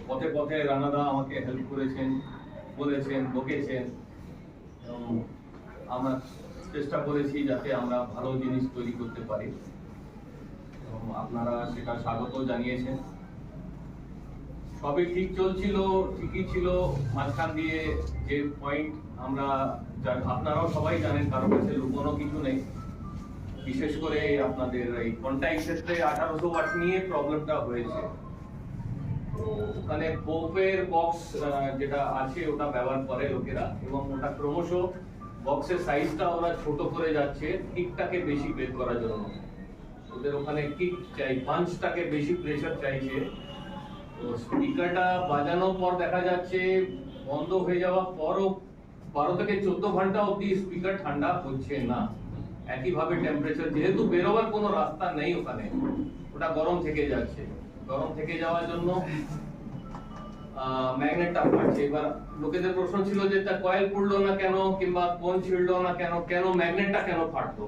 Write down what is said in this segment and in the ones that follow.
পথে পথে রানাদা আমাকে হেল্প করেছেন, বলেছেন, বকেছেন, এবং আমরা চেষ্টা করেছি যাতে আমরা ভালো জিনিস তৈরি করতে পারি, এবং আপনারা সেটা স্বাগত জানিয়েছেন। সবই ঠিক চলছিল, ঠিকই ছিল, মাঝখান দিয়ে যে পয়েন্ট আমরা আপনারাও সবাই জানেন, কারো কাছে লুকোনো কিছু নেই, বিশেষ করে আপনাদের এই কন্টাক্ট ক্ষেত্রে 1800 ওয়াট নিয়ে প্রবলেমটা হয়েছে। তো ওখানে পোপের বক্স যেটা আছে ওটা ব্যবহার করে লোকেরা, এবং ওটা ক্রমশ বক্সের সাইজটা ওরা ছোট করে যাচ্ছে কিকটাকে বেশি বের করার জন্য। ওদের ওখানে কিক চাই, পাঞ্চটাকে বেশি প্রেসার চাইছে। তো স্পিকারটা বাজানোর পর দেখা যাচ্ছে বন্ধ হয়ে যাওয়ার পরও 12 থেকে 14 ঘন্টা অবধি স্পিকার ঠান্ডা হচ্ছে না। একইভাবে টেম্পারেচার, যেহেতু বেরোবার কোনো রাস্তা নেই ওখানে, ওটা গরম থেকে যাচ্ছে। গরম থেকে যাওয়ার জন্য ম্যাগনেটটা ফাটছে। এবার লোকেদের প্রশ্ন ছিল যে তা কয়েল পুড়লো না কেন, কিংবা কোন ছিড়লো না কেন, কেন ম্যাগনেটটা কেন ফাটলো?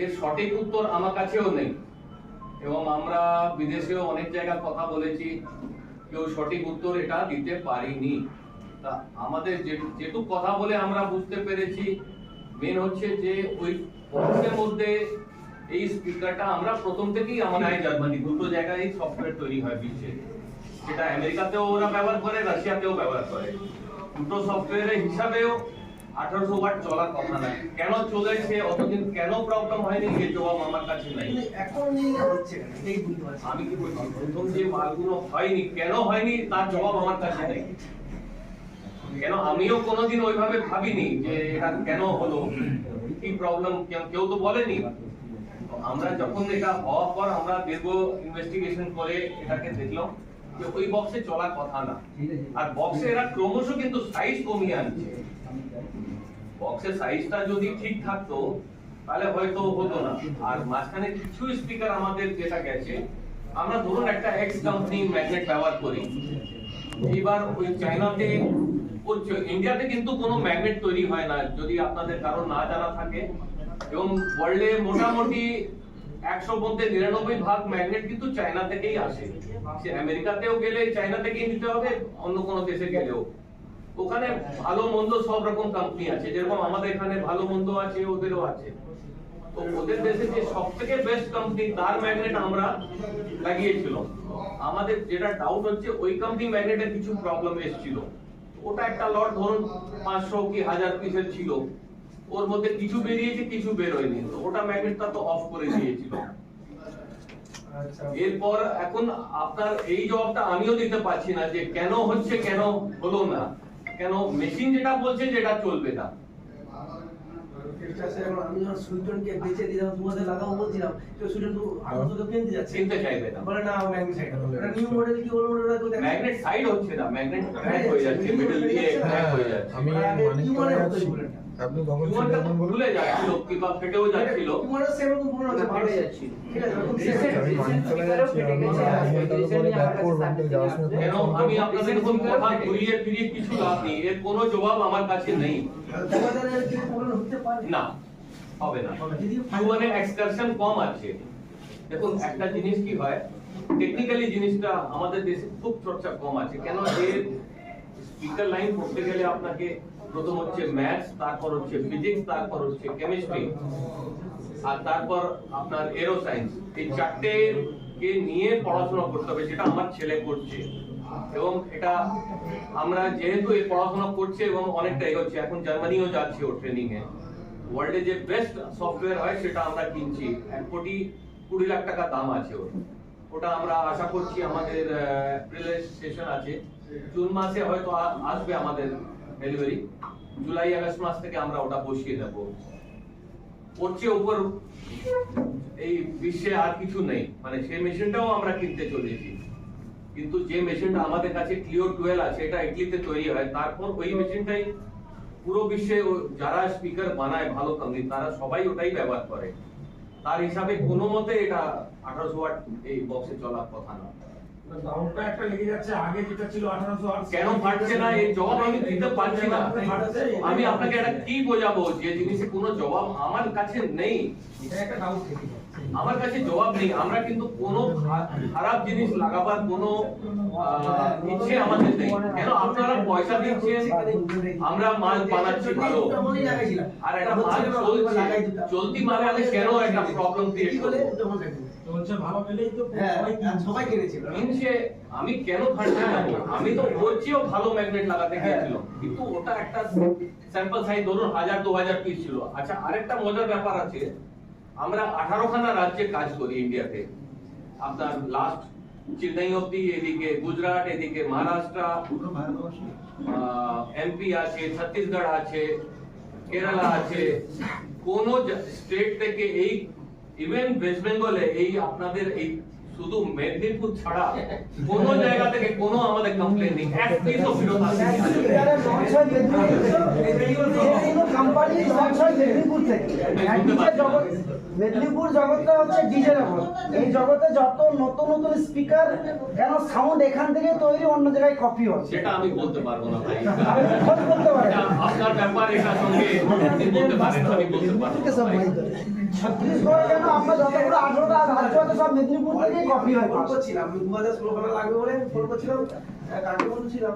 এর সঠিক উত্তর আমার কাছেও নেই, এবং আমরা বিদেশেও অনেক জায়গায় কথা বলেছি, কেউ সঠিক উত্তর এটা দিতে পারিনি। তা আমাদের যেটুকু কথা বলে আমরা বুঝতে পেরেছি, মেন হচ্ছে যে ওই বক্সের মধ্যে এই স্পিকারটা আমরা প্রথম থেকেই আমাদের জার্মানি দুটো জায়গায় সফটওয়্যার তৈরি হয় বিশ্বে, সেটা আমেরিকাতেও ওরা ব্যবহার করে, রাশিয়াতেও ব্যবহার করে। দুটো সফটওয়্যারের হিসাবেও 1800 ওয়াট চলার কথা না। কেন চলেছে অতদিন, কেন প্রবলেম হয়নি, এর জবাব আমার কাছে নাই। আমি কি বলছি, প্রথম যে মালগুলো হয়নি, কেন হয়নি তার জবাব আমার কাছে নেই। কেন আমিও কোনোদিন ওইভাবে ভাবিনি যে এটা কেন হলো, কি প্রবলেম, কেউ তো বলেনি। আমরা যখন এটা হওয়ার পর আমরা দীর্ঘ ইনভেস্টিগেশন করে এটাকে দেখলাম যে ওই বক্সে চলার কথা না। আর বক্সে এরা ক্রমশ কিন্তু সাইজ কমিয়ে আনছে। বক্সের সাইজটা যদি ঠিক থাকতো তাহলে হয়তো হতো না। আর মাঝখানে কিছু স্পিকার আমাদের যেটা গেছে, আমরা ধরুন একটা এক্স কোম্পানি ম্যাগনেট ব্যবহার করি, এবার ওই চায়নাতে, ইন্ডিয়াতে কিন্তু কোনো ম্যাগনেট তৈরি হয় না, যদি আপনাদের কারো না জানা থাকে। এবং ওয়ার্ল্ডে মোটামুটি 100 মধ্যে 99 ভাগ ম্যাগনেট কিন্তু চায়না থেকেই আসে। সে আমেরিকাতেও গেলে চায়না থেকেই নিতে হবে, অন্য কোনো দেশে গেলেও। ওখানে ভালো মন্দ সব রকম কোম্পানি আছে, যেরকম আমাদের এখানে ভালো মন্দ আছে, ওদেরও আছে। তো ওদের দেশে যে সবথেকে বেস্ট কোম্পানি, তার ম্যাগনেট আমরা লাগিয়েছিলাম। আমাদের যেটা ডাউট হচ্ছে ওই কোম্পানি ম্যাগনেটের কিছু প্রবলেম এসেছিল। ওটা একটা লট ধরুন 500 কি 1000 পিসের ছিল, ওর মধ্যে কিছু বেরিয়েছে, কিছু বেরোয়নি, তো ওটা ম্যাগনেটটা তো অফ করে দিয়েছিল। এরপর এখন আপনার এই জবাবটা আমিও দিতে পারছি না যে কেন হচ্ছে, কেন হলো না, কেন মেশিন যেটা বলছে যেটা চলবে না। আমি যখন সুইটনকে বেচে দিলাম, তোমাদের লাগাবো বলছিলাম, তো সুইটন তো আপাতত কিনতে যাচ্ছে, কিনতে চাইবে না, বলে না ম্যাগনেট সাইড। এটা নিউ মডেল কি হলো, ওটা তো ম্যাগনেট সাইড হচ্ছে না, ম্যাগনেট ক্র্যাক হয়ে যাচ্ছে, মিডল দিয়ে ক্র্যাক হয়ে যাচ্ছে। আমি কি মনে হচ্ছে আপনি কখন টিউমারটা খুলে যাচ্ছিল কিংবা ফেটেও যাচ্ছিল, তোমার সেম রকম পুরো আছে, ফেটে যাচ্ছে, ঠিক আছে? কেন আমি আপনাদের কোন কথা ঘুরিয়ে ফিরিয়ে কিছু লাভ নেই, এর কোনো জবাব আমার কাছে নেই। তোমাদের কি প্রবলেম হতে পারে না, হবে না। কিউয়ানের এক্সকারশন কম আছে। দেখুন একটা জিনিস কি হয়, টেকনিক্যালি জিনিসটা আমাদের দেশে খুব চর্চা কম আছে। কেন, এর স্পিকার লাইন করতে গেলে আপনাকে প্রথম হচ্ছে ম্যাথস, তারপর হচ্ছে ফিজিক্স, তারপর হচ্ছে কেমিস্ট্রি, আর তারপর আপনার এরো সায়েন্স। এই চারটে কে নিয়ে পড়াশোনা করতে হবে, যেটা আমার ছেলে করছে। এবং এটা আমরা যেহেতু এই পড়াশোনা করছে এবং অনেকটা এগোচ্ছে, এখন জার্মানিও যাচ্ছে ও ট্রেনিং এ। ওয়ার্ল্ডে যে বেস্ট সফটওয়্যার হয় সেটা আমরা কিনছি, 1,20,00,000 টাকা দাম আছে ওর। ওটা আমরা আশা করছি আমাদের এপ্রিলের সেশন আছে, জুন মাসে হয়তো আসবে আমাদের ডেলিভারি, জুলাই আগস্ট মাস থেকে আমরা ওটা বসিয়ে দেব। ওর চেয়ে উপর এই বিশ্বে আর কিছু নেই, মানে সেই মেশিনটাও আমরা কিনতে চলেছি। কিন্তু যে মেশিনটা আমাদের কাছে ক্লিও 12 আছে, এটা ইটালিতে তৈরি হয়, তারপর ওই মেশিনটাই পুরো বিশ্বে যারা স্পিকার বানায় ভালো কোম্পানি, তারা সবাই ওটাই ব্যবহার করে। তার হিসাবে কোনো মতে এটা 1800 ওয়াট এই বক্সে চলার কথা না। দামটা একটা লেগে যাচ্ছে, আগে যেটা ছিল 1800 ওয়াট, কেন ফাটছে না এই জবাব আমি দিতে পারছি না। আমি আপনাকে এটা কি বোঝাবো যে জিনিসে কোনো জবাব আমার কাছে নেই। এটা একটা ডাউট থেকে যাচ্ছে। আমার কাছে জবাব নেই। আমরা কিন্তু কোনো খারাপ জিনিস লাগাবার কোনো ইচ্ছে আমাদের নেই। কেন আপনারা পয়সা দিচ্ছেন, আমরা মাল বানাচ্ছি ভালো, আর একটা মাল চলছে, চলতি মালে আমি কেন একটা প্রবলেম ক্রিয়েট করবো? চলছে ভালো পেলেই তো সবাই কিনেছিল। মিনসে আমি কেন ফান্ডে যাবো? আমি তো ওর চেয়েও ভালো ম্যাগনেট লাগাতে গিয়েছিলাম, কিন্তু ওটা একটা স্যাম্পল সাইজ ধরুন 1000-2000 পিস ছিল। আচ্ছা, আরেকটা মজার ব্যাপার আছে, আমরা 18খানা রাজ্যে কাজ করি ইন্ডিয়াতে। আপনার লাস্ট চেন্নাই অব্দি, এদিকে গুজরাট, এদিকে মহারাষ্ট্র, এমপি আছে, ছত্তিশগড় আছে, কেরালা আছে। কোন স্টেট থেকে এই ইভেন ওয়েস্ট বেঙ্গলে এই আপনাদের এই শুধু মেদিনীপুর ছাড়া কোন জায়গা থেকে কোনো আমাদের কমপ্লেন নেই। এক পিসও ফেরত আসেনি। মেদিনীপুর জগৎটা হচ্ছে ডিজে জগৎ। এই জগতে যত নতুন নতুন স্পিকার কেন সাউন্ড এখান থেকে তৈরি, অন্য জায়গায় কপি হচ্ছে। সেটা আমি বলতে পারবো না ভাই। খোঁজ করতে পারেন। এটা আপনার ব্যাপার, এটার সঙ্গে আপনি বলতে পারেন, আমি বলতে পারবো না ভাই। ছত্তিশগড়ে কেন আমরা যতগুলো 18টা রাজ্য আছে সব মেদিনীপুর থেকেই কপি হয়। ফোন করছিলাম, আমি 2016 সালে লাগবে বলে ফোন করছিলাম, কাকে বলছিলাম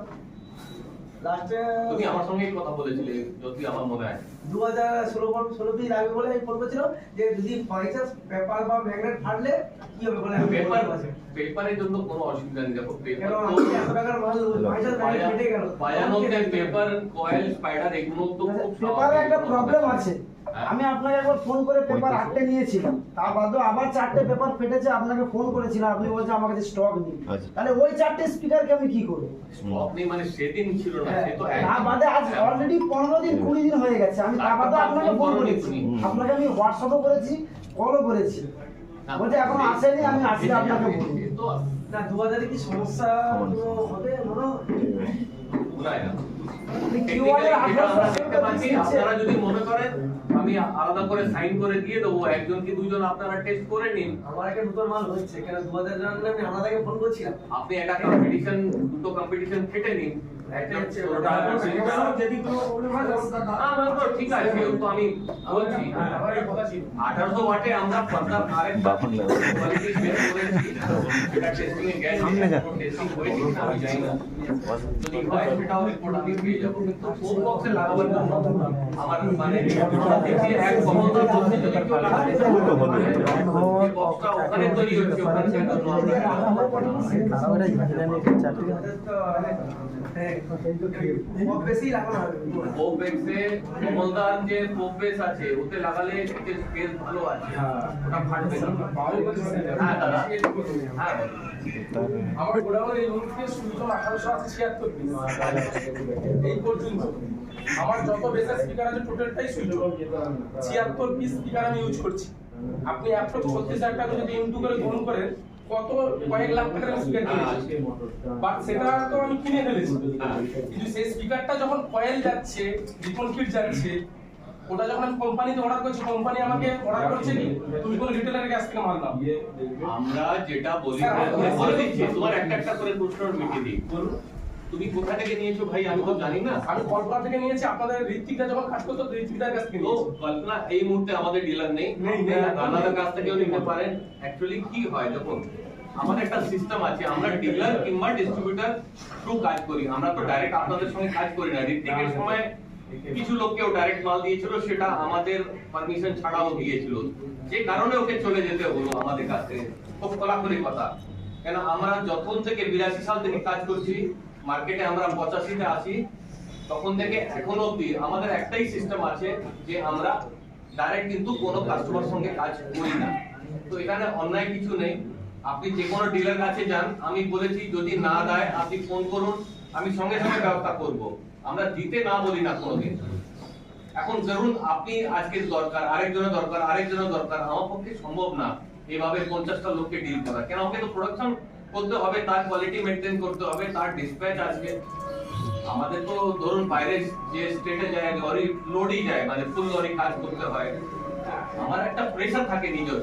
লাস্টে তুমি আমার সঙ্গেই কথা বলেছিলে, যদি আমার মনে হয় 2016 লাগবে বলে আমি ফোন করছিলাম যে যদি পয়সা পেপার বা ম্যাগনেট ফাটলে কি হবে বলে। পেপারের জন্য কোনো অসুবিধা নেই। দেখো, কেন পেপার আমি 100 টাকার মাল পয়সা ম্যাগনেট ফেটে গেল। বায়ানোতে পেপার, কয়েল, স্পাইডার এগুলো তো খুব পেপারে একটা প্রবলেম আছে। আমি আপনাকে একবার ফোন করে পেপার 8টে নিয়েছিলাম, তার বাদেও আবার 4টে পেপার ফেটেছে, আপনাকে ফোন করেছিলাম, আপনি বলছেন আমার কাছে স্টক নেই। তাহলে ওই 4টে স্পিকারকে আমি কি করব? স্টক নেই মানে সেদিন ছিল না, সে তো তার বাদে আজ অলরেডি 15 দিন 20 দিন হয়ে গেছে। আমি তার বাদে আপনাকে ফোন করেছি, আপনাকে আমি হোয়াটসঅ্যাপও করেছি, কলও করেছি, বলছে এখন আসেনি, আমি আসলে আপনাকে বলবো। না 2000 কি সমস্যা কোনো হবে মনে হয় না। আপনারা যদি মনে করেন আমি আলাদা করে সাইন করে দিয়ে দেবো, একজন কি দুজন আপনারা টেস্ট করে নিন। আমার একটা নতুন মাল হচ্ছে, কেন 2000 জানলে আমি আলাদাকে ফোন করছিলাম। আপনি একটা কম্পিটিশন, দুটো কম্পিটিশন খেটে নিন। একটা হচ্ছে ওটা যদি কোনো প্রবলেম হয় তো ঠিক আছে, ও তো আমি বলছি 1800 ওয়াটে আমরা আরেকটা কোয়ালিটি বের করেছি, সেটা টেস্টিং এ গেছে, টেস্টিং হয়েছে কিনা আমি জানি না। যদি হয় সেটাও রিপোর্ট আমি পেয়ে যাবো। কিন্তু ফোন বক্সে লাগাবার জন্য আমার মানে দেখছি এক ক্ষমতার মধ্যে যদি কেউ লাগাতে চায়, বক্সটা ওখানে তৈরি হচ্ছে, ওখানে জন্য বেশি লাগানো হবে। পোপবেক্সে কমলদার যে পোপবেস আছে ওতে লাগালে স্পেস ভালো আছে, ওটা ফাটবে না। হ্যাঁ দাদা, হ্যাঁ আমার গোডাউনের এই মুহূর্তে শুধু 1876 পিস এই পর্যন্ত। আমার যত বেসার স্পিকার আছে টোটালটাই সুইচ 76 পিস স্পিকার আমি ইউজ করছি। আপনি অ্যাপ্রক্স 36,000 টাকা যদি ইনটু করে গুণ করেন, কত কয়েক লাখ টাকার স্পিকার কিনেছি। বাট সেটা তো আমি কিনে ফেলেছি, কিন্তু সেই স্পিকারটা যখন কয়েল যাচ্ছে, রিপন কিট যাচ্ছে, ওটা যখন আমি কোম্পানিতে অর্ডার করছি, কোম্পানি আমাকে অর্ডার করছে কি তুমি কোন রিটেলারের কাছ থেকে মাল নাও। আমরা যেটা বলি বলে দিচ্ছি, তোমার একটা একটা করে প্রশ্ন মিটিয়ে দিই। তুমি কোথা থেকে নিয়েছো ভাই? আমি তো জানি না। আমি কলকাতা থেকে নিয়েছি, আপনাদের ঋত্বিকদা যখন কাজ করতো ঋত্বিকদার কাছ থেকে তো নিয়েছি। কল্পনা এই মুহূর্তে আমাদের ডিলার নেই, আপনাদের কাছ থেকেও নিতে পারেন। অ্যাকচুয়ালি কি হয় দেখুন, আমাদের একটা সিস্টেম আছে, আমরা ডিলার কিংবা ডিস্ট্রিবিউটর থ্রু কাজ করি। আমরা তো ডাইরেক্ট আপনাদের সঙ্গে কাজ করি না। ঋত্বিকের সময় কিছু লোককেও ডাইরেক্ট মাল দিয়েছিল, সেটা আমাদের পারমিশন ছাড়াও দিয়েছিল, যে কারণে ওকে চলে যেতে হলো আমাদের কাছ থেকে। খুব খোলাখুলি কথা, কেন আমরা যখন থেকে 82 সাল থেকে কাজ করছি মার্কেটে, আমরা 85-তে আসি, তখন থেকে এখন অবধি আমাদের একটাই সিস্টেম আছে যে আমরা ডাইরেক্ট কিন্তু কোনো কাস্টমার সঙ্গে কাজ করি না। তো এখানে অন্যায় কিছু নেই। আপনি যে কোনো ডিলার কাছে যান, আমি বলেছি যদি না দেয় আপনি ফোন করুন, আমি সঙ্গে সঙ্গে ব্যবস্থা করব। আমরা দিতে না বলি না কোনোদিন। এখন ধরুন আপনি আজকে দরকার, আরেকজনের দরকার, আরেকজনের দরকার, আমার পক্ষে সম্ভব না এভাবে 50টা লোককে ডিল করা। কেন আমাকে তো প্রোডাকশন করতে হবে, তার কোয়ালিটি মেইনটেইন করতে হবে, তার ডিসপ্যাচ আসবে। আমাদের তো ধরুন বাইরে যে স্টেটে যায় লরি লোডই যায়, মানে ফুল লরি কাজ করতে হয়। আমার একটা প্রেসার থাকে নিজের।